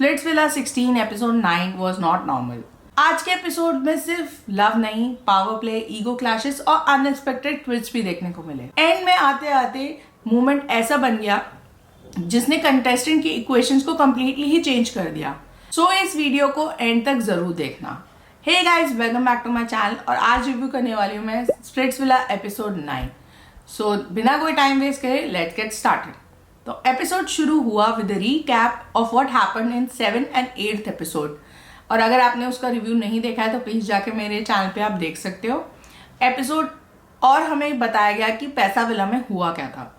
Splitsvilla 16 episode 9 was not normal. आज के episode में सिर्फ लव नहीं, पावर प्ले, ईगो क्लैशेस और अनएक्सपेक्टेड ट्विस्ट भी देखने को मिले। एंड में आते आते मूवमेंट ऐसा बन गया जिसने कंटेस्टेंट की इक्वेशंस को कंप्लीटली ही चेंज कर दिया। सो इस वीडियो को एंड तक जरूर देखना। Hey guys, welcome back to my channel और आज रिव्यू करने वाली हूँ मैं स्प्लिट्सविला एपिसोड 9। सो बिना कोई टाइम वेस्ट करे लेट्स गेट स्टार्टेड। तो एपिसोड शुरू हुआ with recap of what happened in 7th and 8th episode. और अगर आपने उसका रिव्यू नहीं देखा है तो प्लीज जाके मेरे चैनल पे आप देख सकते हो एपिसोड। और हमें बताया गया कि पैसा विला में हुआ क्या था।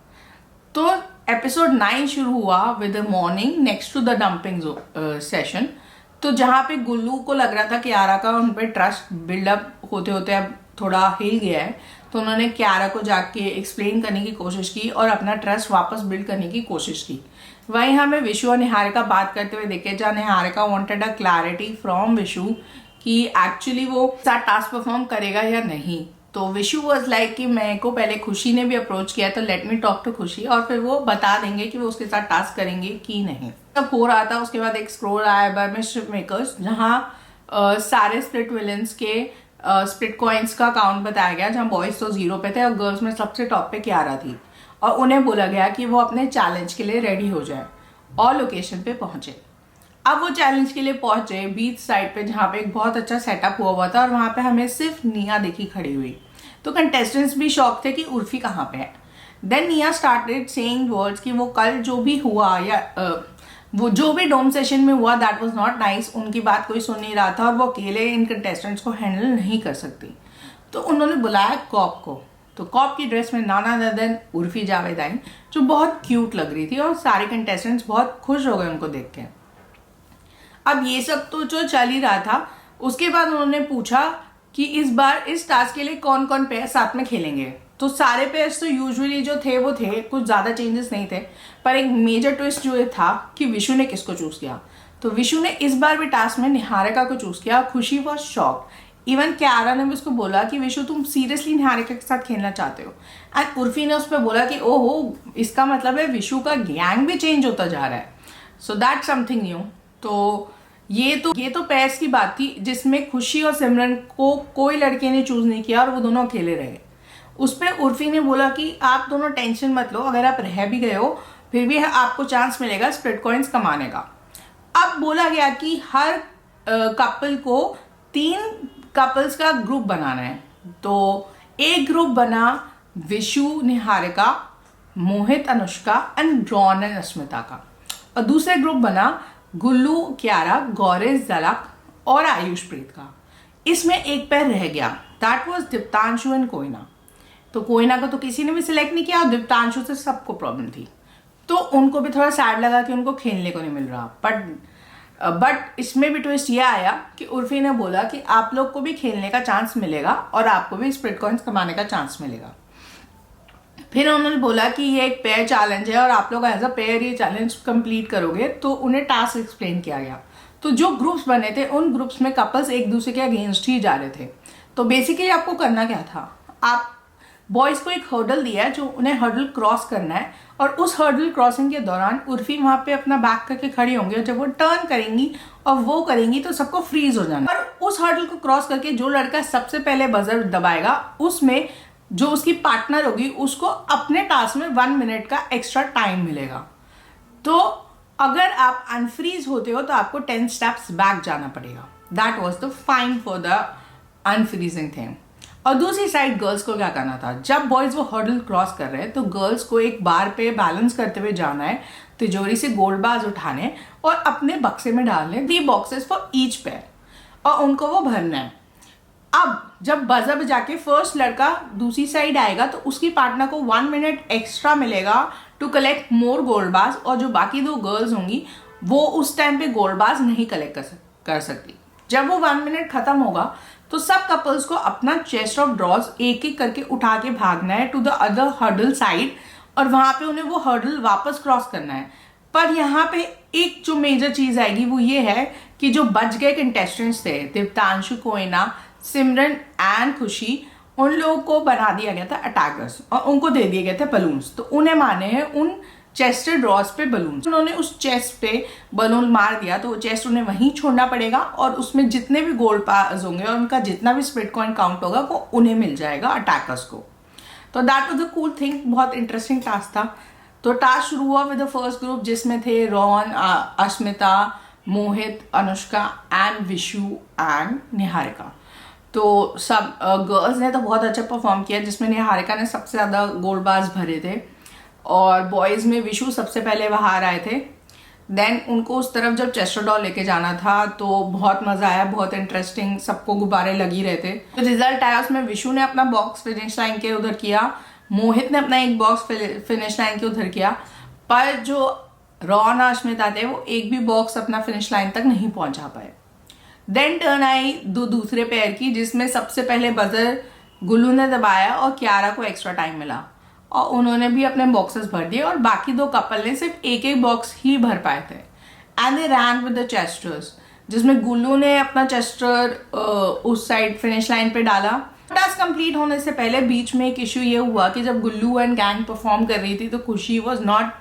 तो एपिसोड 9 शुरू हुआ with morning next to the dumping session. तो जहाँ पे गुल्लू को लग रहा था कि कियारा का उन पर ट्रस्ट बिल्डअप होते होते अब थोड़ा हिल गया है, तो उन्होंने कियारा को जाके एक्सप्लेन करने की कोशिश की और अपना ट्रस्ट वापस बिल्ड करने की कोशिश की। वहीं हमें विशु और निहारिका बात करते हुए देखे जा। Niharika wanted a clarity from Vishu कि एक्चुअली वो टास्क परफॉर्म करेगा या नहीं। तो विशु वाज लाइक कि मेरे को पहले खुशी ने भी अप्रोच किया तो लेट मी टॉक टू खुशी और फिर वो बता देंगे कि वो उसके साथ टास्क करेंगे कि नहीं। तब हो रहा था, उसके बाद एक स्क्रॉल आया बाय मिस्टर मेकर्स जहाँ सारे स्प्लिट विलेंस के स्प्लिट कॉइन्स का अकाउंट बताया गया, जहाँ बॉयज तो 0 पे थे और गर्ल्स में सबसे टॉप पे कियारा थी। और उन्हें बोला गया कि वो अपने चैलेंज के लिए रेडी हो जाए और लोकेशन पे पहुंचे। अब वो चैलेंज के लिए पहुंचे बीच साइड पे जहाँ पे एक बहुत अच्छा सेटअप हुआ था और वहाँ पे हमें सिर्फ निया दिखी खड़ी हुई। तो कंटेस्टेंट्स भी शॉक थे कि उर्फी कहाँ पे है। देन निया स्टार्टेड सेइंग वर्ड्स कि वो कल जो भी हुआ या वो जो भी डोम सेशन में हुआ दैट वाज नॉट नाइस। उनकी बात कोई सुन नहीं रहा था और वो अकेले इन कंटेस्टेंट्स को हैंडल नहीं कर सकती। तो उन्होंने बुलाया कॉप को। तो कॉप की ड्रेस में नाना ददन उर्फी जावेद आई जो बहुत क्यूट लग रही थी और सारे कंटेस्टेंट्स बहुत खुश हो गए उनको देख के। अब ये सब तो जो चल ही रहा था, उसके बाद उन्होंने पूछा कि इस बार इस टास्क के लिए कौन कौन पेयर साथ में खेलेंगे। तो सारे पेयर्स तो यूजुअली जो थे वो थे, कुछ ज़्यादा चेंजेस नहीं थे। पर एक मेजर ट्विस्ट जो ये था कि विशु ने किसको चूज़ किया। तो विशु ने इस बार भी टास्क में निहारिका को चूज़ किया। खुशी वॉज शॉक। इवन कियारा ने भी उसको बोला कि विशु तुम सीरियसली निहारिका के साथ खेलना चाहते हो। एंड उर्फी ने उस पर बोला कि ओहो, इसका मतलब है विशु का गैंग भी चेंज होता जा रहा है। So that something new. तो ये तो पेयर्स की बात थी जिसमें खुशी और सिमरन को कोई लड़के ने चूज नहीं किया और वो दोनों अकेले रहे। उस पर उर्फी ने बोला कि आप दोनों टेंशन मत लो, अगर आप रह भी गए हो फिर भी आपको चांस मिलेगा स्प्लिट कॉइन्स कमाने का। अब बोला गया कि हर कपल को 3 कपल्स का ग्रुप बनाना है। तो एक ग्रुप बना विशु निहारिका, मोहित अनुष्का एंड रॉन एंड अस्मिता का। और दूसरे ग्रुप बना गुल्लू कियारा, गौरेश जलक और आयुष प्रीत का। इसमें एक पैर रह गया, that was Diptanshu and Koyna. तो कोयना को तो किसी ने भी सिलेक्ट नहीं किया और दीप्तांशु से सबको प्रॉब्लम थी। तो उनको भी थोड़ा सैड लगा कि उनको खेलने को नहीं मिल रहा। बट इसमें भी ट्विस्ट ये आया कि उर्फी ने बोला कि आप लोग को भी खेलने का चांस मिलेगा और आपको भी स्प्लिट कॉइन्स कमाने का चांस मिलेगा। फिर उन्होंने बोला कि ये एक पेयर चैलेंज है और आप लोग एज अ पेयर ये चैलेंज कंप्लीट करोगे। तो उन्हें टास्क एक्सप्लेन किया गया। तो जो ग्रुप्स बने थे उन ग्रुप्स में कपल्स एक दूसरे के अगेंस्ट ही जा रहे थे। तो बेसिकली आपको करना क्या था, आप बॉयज को एक हर्डल दिया है जो उन्हें हर्डल क्रॉस करना है और उस हर्डल क्रॉसिंग के दौरान उर्फी वहां पे अपना बैक करके खड़ी होंगी और जब वो टर्न करेंगी और वो करेंगी तो सबको फ्रीज हो जाना। और उस हर्डल को क्रॉस करके जो लड़का सबसे पहले बजर दबाएगा उसमें जो उसकी पार्टनर होगी उसको अपने टास्क में 1 मिनट का एक्स्ट्रा टाइम मिलेगा। तो अगर आप अनफ्रीज होते हो तो आपको 10 स्टेप्स बैक जाना पड़ेगा। That was the fine for the unfreezing thing. और दूसरी साइड गर्ल्स को क्या करना था, जब बॉयज वो हर्डल क्रॉस कर रहे हैं तो गर्ल्स को एक बार पे बैलेंस करते हुए जाना है, तिजोरी से गोल्ड बार्स उठाने और अपने बक्से में डालने 3 बॉक्सेस फॉर ईच पेयर और उनको वो भरना है। अब जब बजर बजा के फर्स्ट लड़का दूसरी साइड आएगा तो उसकी पार्टनर को 1 मिनट एक्स्ट्रा मिलेगा to collect more gold bars और जो बाकी 2 गर्ल्स होंगी वो उस टाइम पे गोल्ड बार्स नहीं कलेक्ट कर सकती। जब वो 1 मिनट खत्म होगा तो सब कपल्स को अपना चेस्ट ऑफ ड्रॉज एक एक करके उठा के भागना है to the other hurdle side और वहां पे उन्हें वो हर्डल वापस क्रॉस करना है। पर यहाँ पे एक जो मेजर चीज आएगी वो ये है कि जो बच गए कंटेस्टेंट्स थे दीप्तांशु, कोयना, सिमरन एंड खुशी, उन लोगों को बना दिया गया था अटैकर्स और उनको दे दिए गए थे बलून्स। तो उन्हें माने हैं उन चेस्टेड ड्रॉस पे बलून, उन्होंने उस चेस्ट पे बलून मार दिया तो वो चेस्ट उन्हें वहीं छोड़ना पड़ेगा और उसमें जितने भी गोल्ड पार्स होंगे और उनका जितना भी स्प्लिट कॉइन काउंट होगा वो उन्हें मिल जाएगा अटैकर्स को। तो that was a cool thing, बहुत इंटरेस्टिंग टास्क था। तो टास्क शुरू हुआ विद द फर्स्ट ग्रुप जिसमें थे Ron, Ashmita, Mohit, Anushka and Vishu and Niharika. तो सब गर्ल्स ने तो बहुत अच्छा परफॉर्म किया जिसमें निहारिका ने सबसे ज़्यादा गोल्ड बार्स भरे थे और बॉयज़ में विशु सबसे पहले बाहर आए थे। देन उनको उस तरफ जब चेस्टर डॉल लेके जाना था तो बहुत मज़ा आया, बहुत इंटरेस्टिंग, सबको गुब्बारे लगी रहे थे। तो रिजल्ट आया उसमें विशु ने अपना बॉक्स फिनिश लाइन के उधर किया, मोहित ने अपना एक बॉक्स फिनिश लाइन के उधर किया, पर जो रॉन अश्मिता थे वो एक भी बॉक्स अपना फिनिश लाइन तक नहीं पहुंचा पाए। देन टर्न आई दूसरे पेयर की जिसमें सबसे पहले बजर गुल्लू ने दबाया और कियारा को एक्स्ट्रा टाइम मिला और उन्होंने भी अपने बॉक्सेस भर दिए और बाकी दो कपल ने सिर्फ एक एक बॉक्स ही भर पाए थे। And they ran with the Chesters जिसमें गुल्लू ने अपना चेस्टर उस साइड फिनिश लाइन पे डाला। टास्क कंप्लीट होने से पहले बीच में एक इशू ये हुआ कि जब गुल्लू एंड गैंग परफॉर्म कर रही थी तो खुशी was not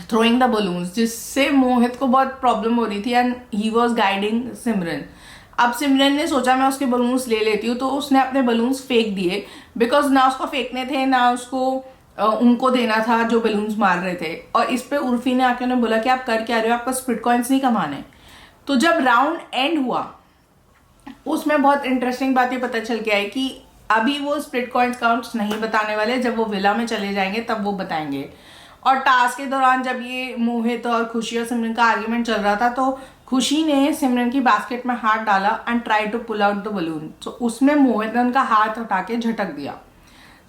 throwing the balloons जिससे मोहित को बहुत प्रॉब्लम हो रही थी एंड ही वॉज गाइडिंग सिमरन। अब सिमरन ने सोचा मैं उसके बलून्स ले लेती हूँ तो उसने अपने बलून्स फेंक दिए बिकॉज ना उसको फेंकने थे ना उसको उनको देना था जो बलून्स मार रहे थे। और इस पे उर्फी ने आके उन्हें बोला कि आप कर क्या रहे हो, आपको स्प्लिट कॉइन्स नहीं कमाने। तो जब राउंड एंड हुआ उसमें बहुत इंटरेस्टिंग बात ये पता चल के आई कि अभी वो स्प्लिट कॉइन्स काउंट्स नहीं बताने वाले, जब वो विला में चले जाएंगे तब वो बताएंगे। और टास्क के दौरान जब ये मोहित और खुशी और सिमरन का आर्ग्यूमेंट चल रहा था तो खुशी ने सिमरन की बास्केट में हाथ डाला and try to pull out the balloon. तो उसमें मोहित ने उनका हाथ हटा के झटक दिया।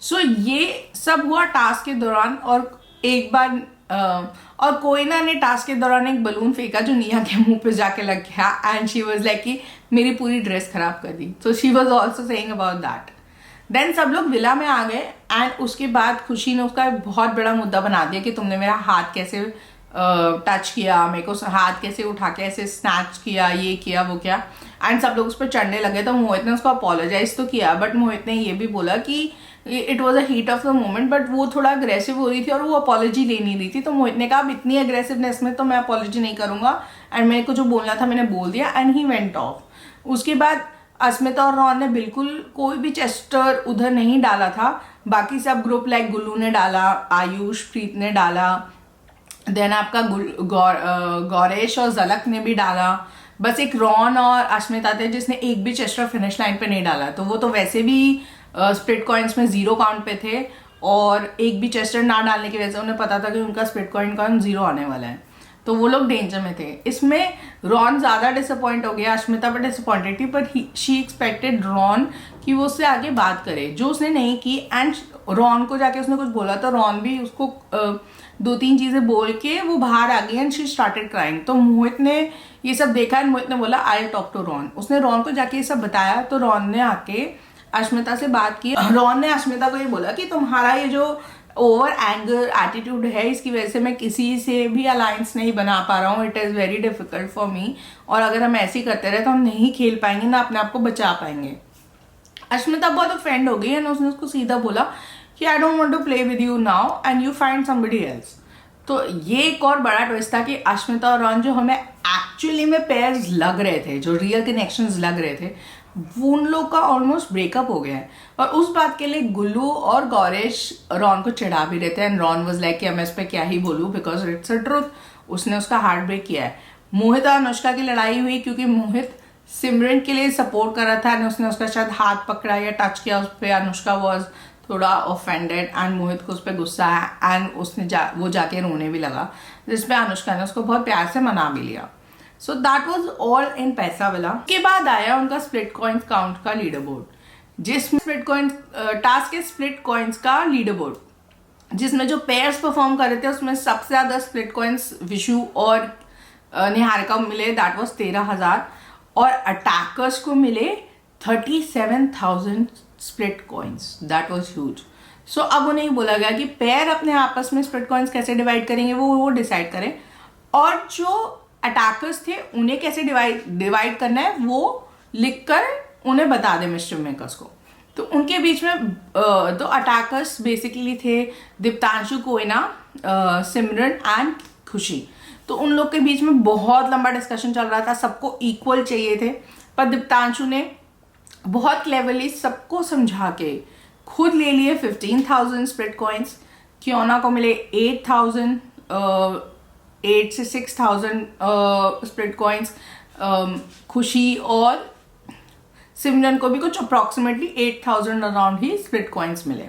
सो ये सब हुआ टास्क के दौरान। और एक बार और कोयना ने टास्क के दौरान एक बलून फेंका जो निया के मुंह पे जाके लग गया एंड शी वाज लाइक कि मेरी पूरी ड्रेस खराब कर दी। तो she was also saying about that. Then सब लोग विला में आ गए एंड उसके बाद खुशी ने उसका एक बहुत बड़ा मुद्दा बना दिया कि तुमने मेरा हाथ कैसे टच किया, मेरे को हाथ कैसे उठा के ऐसे स्नैच किया, ये किया वो किया। एंड सब लोग उस पर चढ़ने लगे। तो मोहित ने उसको अपोलोजाइज तो किया बट मोहित ने ये भी बोला कि it was a heat of the moment, but वो थोड़ा अग्रेसिव हो रही थी और वो अपॉलॉजी ले नहीं रही थी। तो मोहित ने कहा अब इतनी अग्रेसिवनेस में तो मैं अपॉलॉजी नहीं करूंगा एंड मेरे को जो बोलना था मैंने बोल दिया एंड ही वेंट ऑफ। उसके बाद अस्मिता और रॉन ने बिल्कुल कोई भी चेस्टर उधर नहीं डाला था। बाकी सब ग्रुप लाइक गुल्लू ने डाला, आयुष, प्रीत ने डाला, देन आपका गौरेश और जलक ने भी डाला। बस एक रॉन और अस्मिता थे जिसने एक भी चेस्टर फिनिश लाइन पे नहीं डाला। तो वो तो वैसे भी स्प्लिट कॉइन्स में 0 काउंट पे थे और एक भी चेस्टर ना डालने की वजह से उन्हें पता था कि उनका स्प्लिट कॉइन काउंट 0 आने वाला है। तो वो लोग डेंजर में थे। इसमें रॉन ज़्यादा डिसअपॉइंट हो गया, अश्मिता पर डिसअपॉइंटेड थी, पर शी एक्सपेक्टेड रॉन कि वो उससे आगे बात करे, जो उसने नहीं की। एंड रॉन को जाके उसने कुछ बोला तो रॉन भी उसको 2-3 चीज़ें बोल के वो बाहर आ गई एंड शी स्टार्टेड क्राइंग। तो मोहित ने ये सब देखा एंड मोहित ने बोला आई टॉक टू रॉन। उसने रॉन को जाके ये सब बताया तो रॉन ने आके अश्मिता से बात की। रॉन ने अश्मिता को ये बोला कि तुम्हारा ये जो ओवर एंगर एटीट्यूड है इसकी वजह से मैं किसी से भी अलायंस नहीं बना पा रहा हूँ, it is very difficult for me, और अगर हम ऐसे ही करते रहे तो हम नहीं खेल पाएंगे ना अपने आप को बचा पाएंगे। अश्मिता बहुत ऑफेंड हो गई एंड उसने उसको सीधा बोला कि I don't want to play with you now and you find somebody else. तो ये एक और बड़ा ट्विस्ट था कि अश्मिता और रॉन जो हमें एक्चुअली में पेयर्स लग रहे थे, जो रियल कनेक्शंस लग रहे थे, वो उन लोग का ऑलमोस्ट ब्रेकअप हो गया है। और उस बात के लिए गुल्लू और गौरेश रॉन को चिढ़ा भी रहे थे एंड रॉन वाज लाइक कि मैं इस पे क्या ही बोलूँ बिकॉज इट्स अ ट्रुथ। उसने उसका हार्ट ब्रेक किया है। मोहित और अनुष्का की लड़ाई हुई क्योंकि मोहित सिमरन के लिए सपोर्ट कर रहा था एंड उसने उसका शायद हाथ पकड़ा या टच किया उस पर। अनुष्का वॉज थोड़ा ऑफेंडेड एंड मोहित को उस पर गुस्सा है एंड उसने वो जाके रोने भी लगा, जिसपे अनुष्का ने उसको बहुत प्यार से मना भी लिया। So that was all in पैसा विला। के बाद आया उनका स्प्लिट कॉइन्स काउंट का लीडर बोर्ड, जिसमें स्प्लिट कॉइन्स टास्क के स्प्लिट कॉइन्स का लीडर बोर्ड जिसमें जो पेयर्स परफॉर्म कर रहे थे उसमें सबसे ज्यादा स्प्लिट कॉइन्स विशु और निहारिका को मिले, दैट वॉज 13,000, और अटैकर्स को मिले 37,000 split coins, that was huge. So अब उन्हें बोला गया कि पेयर अपने आपस में स्प्लिट कॉइन्स कैसे डिवाइड करेंगे वो डिसाइड करें, और जो अटैकर्स थे उन्हें कैसे डिवाइड करना है वो लिखकर उन्हें बता दें मिस्टर मेकर्स को। तो उनके बीच में तो अटैकर्स बेसिकली थे दीप्तांशु कोयना, सिमरन एंड खुशी। तो उन लोग के बीच में बहुत लंबा डिस्कशन चल रहा था, सबको इक्वल चाहिए थे, पर दीप्तांशु ने बहुत क्लेवरली सबको समझा के खुद ले लिए 15,000 स्प्लिट कॉइन्स। कियोना को मिले 8,000, 8 से 6,000 स्प्लिट कॉइन्स। खुशी और सिमरन को भी कुछ अप्रॉक्सीमेटली 8,000 अराउंड ही स्प्लिट कॉइन्स मिले।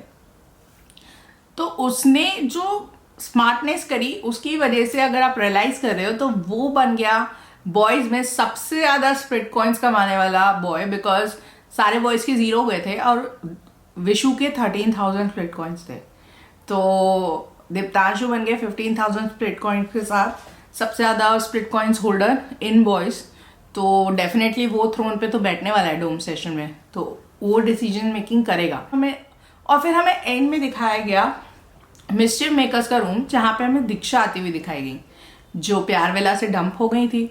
तो उसने जो स्मार्टनेस करी उसकी वजह से अगर आप रियलाइज कर रहे हो तो वो बन गया बॉयज में सबसे ज्यादा स्प्लिट कॉइन्स कमाने वाला बॉय, बिकॉज सारे बॉयज के 0 हुए थे और विशु के 13,000 स्प्लिट कॉइन्स थे। तो दीप्तांशु बन गए 15,000 स्प्लिट कॉइन्स के साथ सबसे ज्यादा split coins holder in boys. तो डेफिनेटली वो थ्रोन पे तो बैठने वाला है डोम सेशन में, तो वो डिसीजन मेकिंग करेगा हमें। और फिर हमें एंड में दिखाया गया मिस्चिफ मेकर्स का रूम, जहाँ पे हमें दीक्षा आती हुई दिखाई गई जो प्यारवेला से डंप हो गई थी।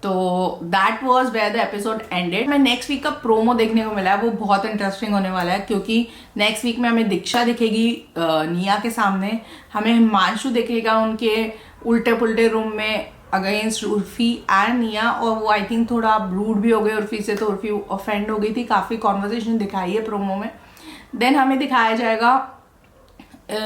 तो that was where the episode ended. हमें नेक्स्ट वीक का प्रोमो देखने को मिला है, वो बहुत इंटरेस्टिंग होने वाला है, क्योंकि नेक्स्ट वीक में हमें दीक्षा दिखेगी निया के सामने, हमें हिमांशु दिखेगा उनके उल्टे पुल्टे रूम में अगेंस्ट उर्फी एंड निया, और वो आई थिंक थोड़ा ब्रूड भी हो गए उर्फी से, तो उर्फी ऑफेंड हो गई थी, काफ़ी कॉन्वर्सेशन दिखाई है प्रोमो में। देन हमें दिखाया जाएगा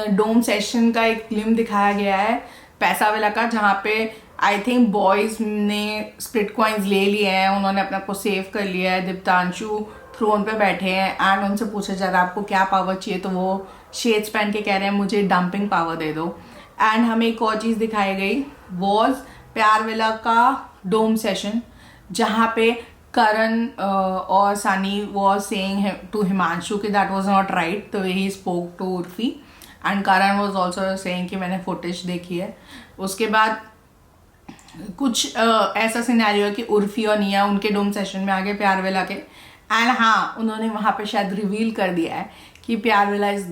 डोम सेशन का एक फिल्म दिखाया गया है पैसा वेला का, जहाँ पे आई थिंक बॉयज ने स्प्लिट कॉइन्स ले लिए हैं, उन्होंने अपने आप को सेव कर लिया है। दीप्तांशु थ्रोन पे बैठे हैं एंड उनसे पूछा जा रहा है आपको क्या पावर चाहिए, तो वो शेड्स पहन के कह रहे हैं मुझे डंपिंग पावर दे दो। एंड हमें एक और चीज़ दिखाई गई वॉज प्यारवेला का डोम सेशन, जहाँ पे करण और Sunny was saying to Himanshu कि that was not right the way he spoke to Urfi, and Karan was also saying कि मैंने फुटेज देखी है। उसके बाद कुछ ऐसा सिनेरियो है कि उर्फी और निया उनके डोम सेशन में आ गए प्यारवेला के, एंड हाँ उन्होंने वहाँ पे शायद रिवील कर दिया है कि प्यारवेला is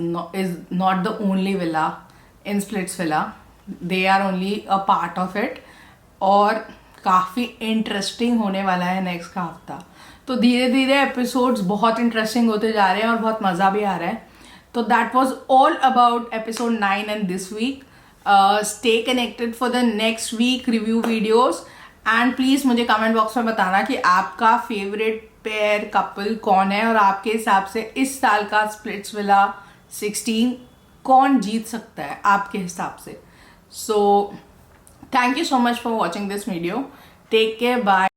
not the only villa in Splitsvilla, they are only a part of it. और काफ़ी इंटरेस्टिंग होने वाला है नेक्स्ट का हफ्ता। तो धीरे धीरे एपिसोड्स बहुत इंटरेस्टिंग होते जा रहे हैं और बहुत मज़ा भी आ रहा है। तो that was all about episode 9 and this week. Stay connected for the next week review videos, and please मुझे कमेंट बॉक्स में बताना कि आपका फेवरेट पेयर कपल कौन है, और आपके हिसाब से इस साल का स्प्लिट्स विला 16 कौन जीत सकता है आपके हिसाब से। सो thank you so much for watching this video. Take care. Bye.